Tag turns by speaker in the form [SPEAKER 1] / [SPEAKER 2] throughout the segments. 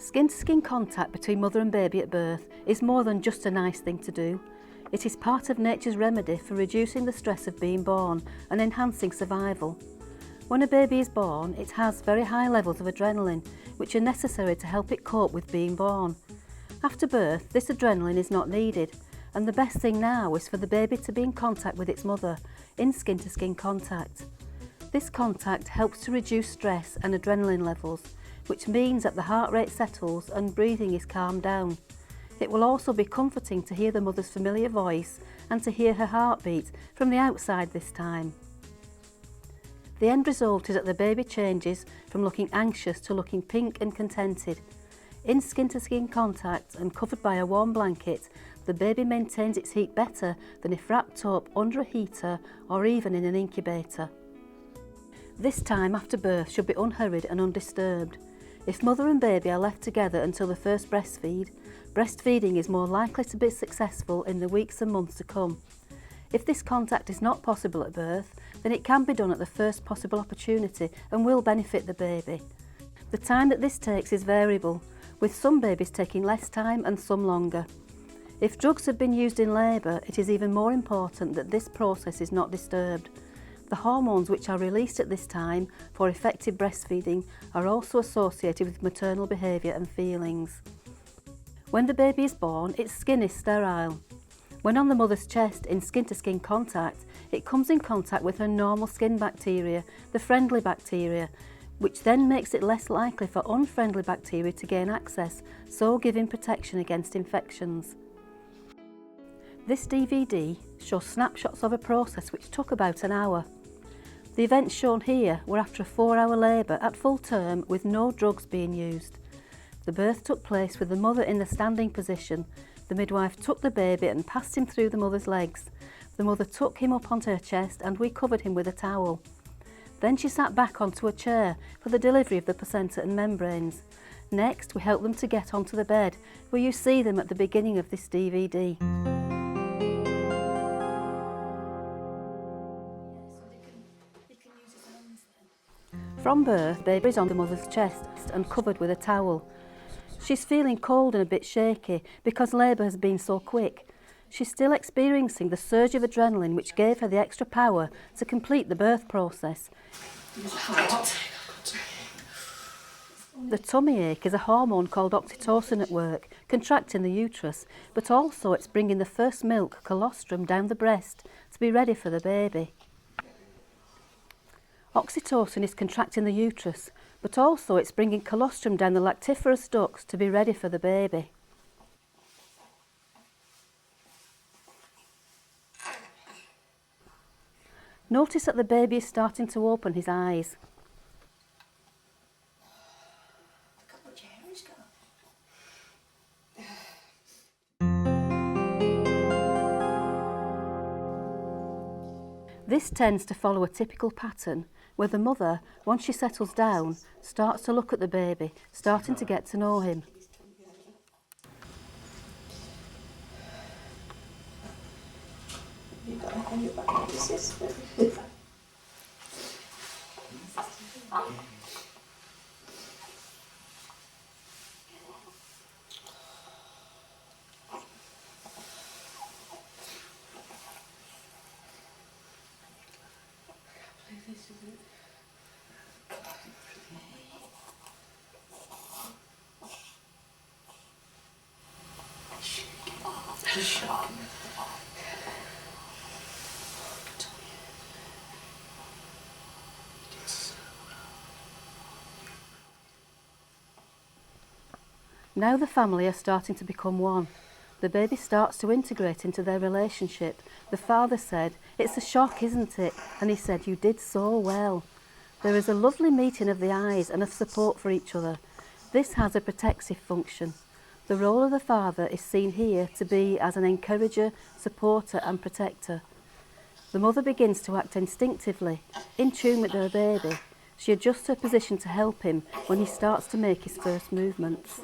[SPEAKER 1] Skin-to-skin contact between mother and baby at birth is more than just a nice thing to do. It is part of nature's remedy for reducing the stress of being born and enhancing survival. When a baby is born, it has very high levels of adrenaline, which are necessary to help it cope with being born. After birth, this adrenaline is not needed, and the best thing now is for the baby to be in contact with its mother, in skin-to-skin contact. This contact helps to reduce stress and adrenaline levels, which means that the heart rate settles and breathing is calmed down. It will also be comforting to hear the mother's familiar voice and to hear her heartbeat from the outside this time. The end result is that the baby changes from looking anxious to looking pink and contented. In skin-to-skin contact and covered by a warm blanket, the baby maintains its heat better than if wrapped up under a heater or even in an incubator. This time after birth should be unhurried and undisturbed. If mother and baby are left together until the first breastfeed, breastfeeding is more likely to be successful in the weeks and months to come. If this contact is not possible at birth, then it can be done at the first possible opportunity and will benefit the baby. The time that this takes is variable, with some babies taking less time and some longer. If drugs have been used in labour, it is even more important that this process is not disturbed. The hormones which are released at this time for effective breastfeeding are also associated with maternal behaviour and feelings. When the baby is born, its skin is sterile. When on the mother's chest in skin-to-skin contact, it comes in contact with her normal skin bacteria, the friendly bacteria, which then makes it less likely for unfriendly bacteria to gain access, so giving protection against infections. This DVD shows snapshots of a process which took about an hour. The events shown here were after a 4-hour labour at full term with no drugs being used. The birth took place with the mother in the standing position. The midwife took the baby and passed him through the mother's legs. The mother took him up onto her chest and we covered him with a towel. Then she sat back onto a chair for the delivery of the placenta and membranes. Next, we helped them to get onto the bed, where you see them at the beginning of this DVD. From birth, baby is on the mother's chest and covered with a towel. She's feeling cold and a bit shaky because labour has been so quick. She's still experiencing the surge of adrenaline which gave her the extra power to complete the birth process. The tummy ache is a hormone called oxytocin at work, contracting the uterus, but also it's bringing the first milk, colostrum, down the breast to be ready for the baby. Oxytocin is contracting the uterus, but also it's bringing colostrum down the lactiferous ducts to be ready for the baby. Notice that the baby is starting to open his eyes. This tends to follow a typical pattern where the mother, once she settles down, starts to look at the baby, starting to get to know him. Now the family are starting to become one. The baby starts to integrate into their relationship. The father said, "It's a shock, isn't it?" And he said, "You did so well." There is a lovely meeting of the eyes and of support for each other. This has a protective function. The role of the father is seen here to be as an encourager, supporter and protector. The mother begins to act instinctively, in tune with her baby. She adjusts her position to help him when he starts to make his first movements.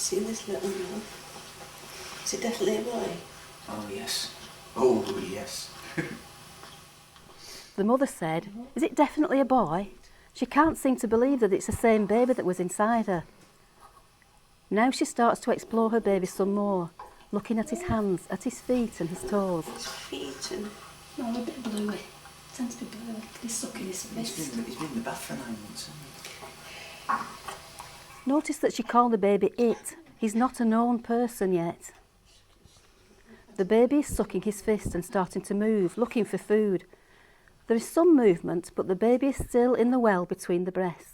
[SPEAKER 2] see this little man? Is it definitely a boy?
[SPEAKER 3] Oh yes. Oh yes.
[SPEAKER 1] The mother said, "Is it definitely a boy?" She can't seem to believe that it's the same baby that was inside her. Now she starts to explore her baby some more, looking at his hands, at his feet and his toes.
[SPEAKER 2] His feet and...
[SPEAKER 1] No, a bit bluey. Tends to be bluey. He's sucking his fist.
[SPEAKER 3] He's been in the bath for 9 months, hasn't he?
[SPEAKER 1] Notice that she called the baby it. He's not a known person yet. The baby is sucking his fist and starting to move, looking for food. There is some movement, but the baby is still in the well between the breasts.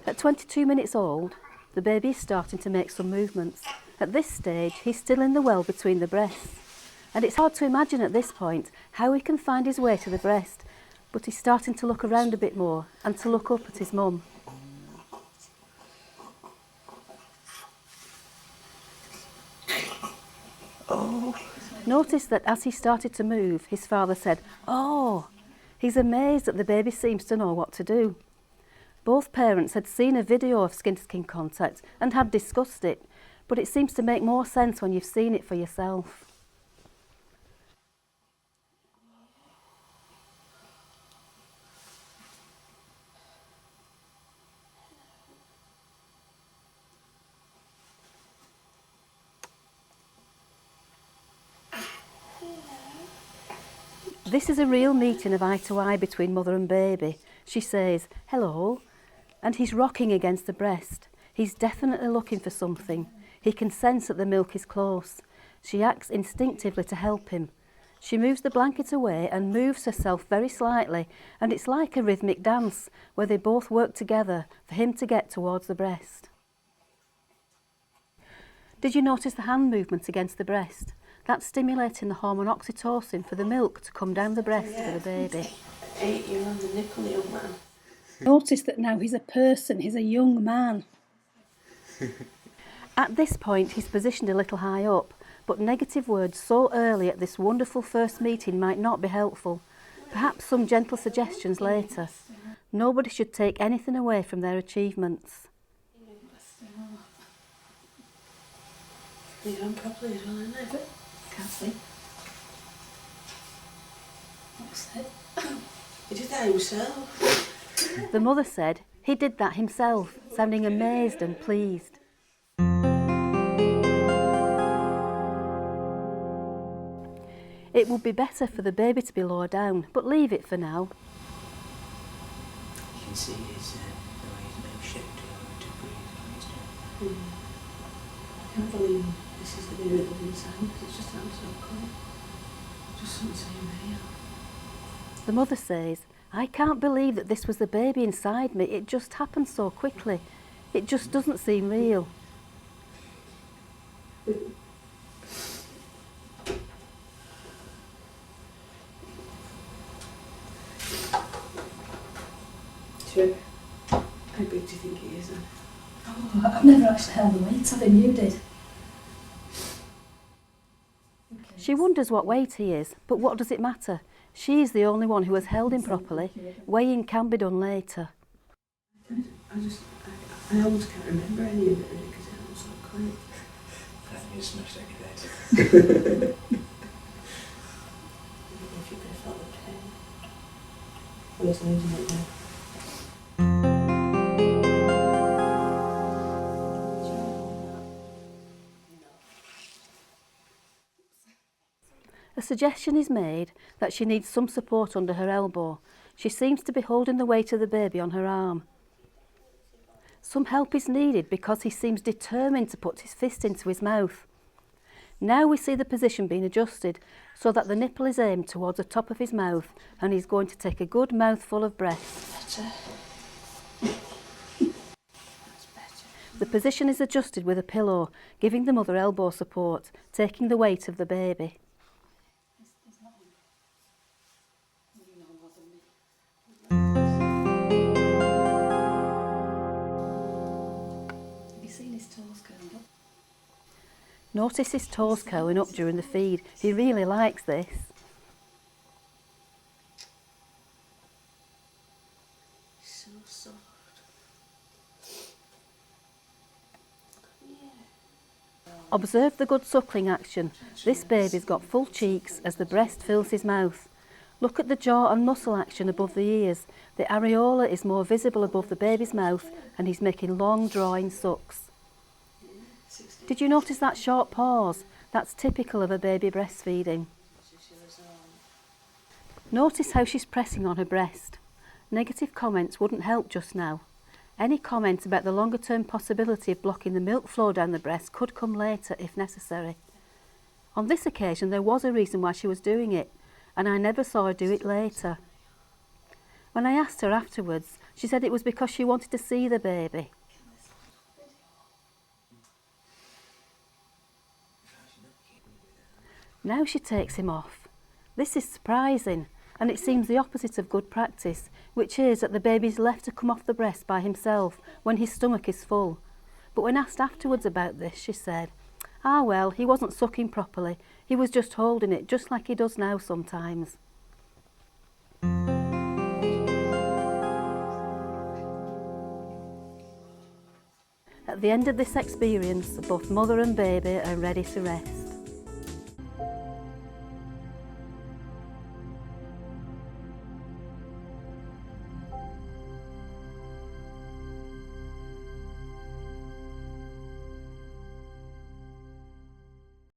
[SPEAKER 1] At 22 minutes old, the baby is starting to make some movements. At this stage, he's still in the well between the breasts. And it's hard to imagine at this point how he can find his way to the breast, but he's starting to look around a bit more and to look up at his mum.
[SPEAKER 3] Oh.
[SPEAKER 1] Notice that as he started to move, his father said, "Oh!" He's amazed that the baby seems to know what to do. Both parents had seen a video of skin-to-skin contact and had discussed it, but it seems to make more sense when you've seen it for yourself. This is a real meeting of eye to eye between mother and baby. She says, "Hello," and he's rocking against the breast. He's definitely looking for something. He can sense that the milk is close. She acts instinctively to help him. She moves the blanket away and moves herself very slightly, and it's like a rhythmic dance where they both work together for him to get towards the breast. Did you notice the hand movement against the breast? That's stimulating the hormone oxytocin for the milk to come down the breast for the baby.
[SPEAKER 2] 8 year on the nipple, young man.
[SPEAKER 1] Notice that now he's a person, he's a young man. At this point he's positioned a little high up, but negative words so early at this wonderful first meeting might not be helpful. Perhaps some gentle suggestions later. Nobody should take anything away from their achievements.
[SPEAKER 2] You're on properly as well, isn't it?
[SPEAKER 1] Can't see. What's it?
[SPEAKER 2] He did that himself.
[SPEAKER 1] The mother said he did that himself, sounding amazed and pleased. It would be better for the baby to be lower down, but leave it for now.
[SPEAKER 3] You can see the way his mouth shaped to breathe when he's doing it.
[SPEAKER 2] I can't believe this is the baby that lives inside because it just sounds so cool. Just something saying here.
[SPEAKER 1] The mother says, "I can't believe that this was the baby inside me. It just happened so quickly. It just doesn't seem real."
[SPEAKER 2] Sure. How big do you think he is then?
[SPEAKER 1] Oh, I've never actually held the weight of him, you did. She wonders what weight he is, but what does it matter? She's the only one who has held him properly. Weighing can be done later.
[SPEAKER 2] I almost can't remember any of it really because it was so quick.
[SPEAKER 3] I think it's smashed every day.
[SPEAKER 2] If you could have felt the pain. Well, it's losing it now.
[SPEAKER 1] A suggestion is made that she needs some support under her elbow. She seems to be holding the weight of the baby on her arm. Some help is needed because he seems determined to put his fist into his mouth. Now we see the position being adjusted so that the nipple is aimed towards the top of his mouth and he's going to take a good mouthful of breath. The position is adjusted with a pillow, giving the mother elbow support, taking the weight of the baby. Notice his toes curling up during the feed. He really likes this.
[SPEAKER 2] So soft.
[SPEAKER 1] Observe the good suckling action. This baby's got full cheeks as the breast fills his mouth. Look at the jaw and muscle action above the ears. The areola is more visible above the baby's mouth and he's making long drawing sucks. Did you notice that short pause? That's typical of a baby breastfeeding. Notice how she's pressing on her breast. Negative comments wouldn't help just now. Any comment about the longer term possibility of blocking the milk flow down the breast could come later if necessary. On this occasion there was a reason why she was doing it, and I never saw her do it later. When I asked her afterwards, she said it was because she wanted to see the baby. Now she takes him off. This is surprising, and it seems the opposite of good practice, which is that the baby is left to come off the breast by himself when his stomach is full. But when asked afterwards about this, she said, "Ah well, he wasn't sucking properly. He was just holding it, just like he does now sometimes." At the end of this experience, both mother and baby are ready to rest.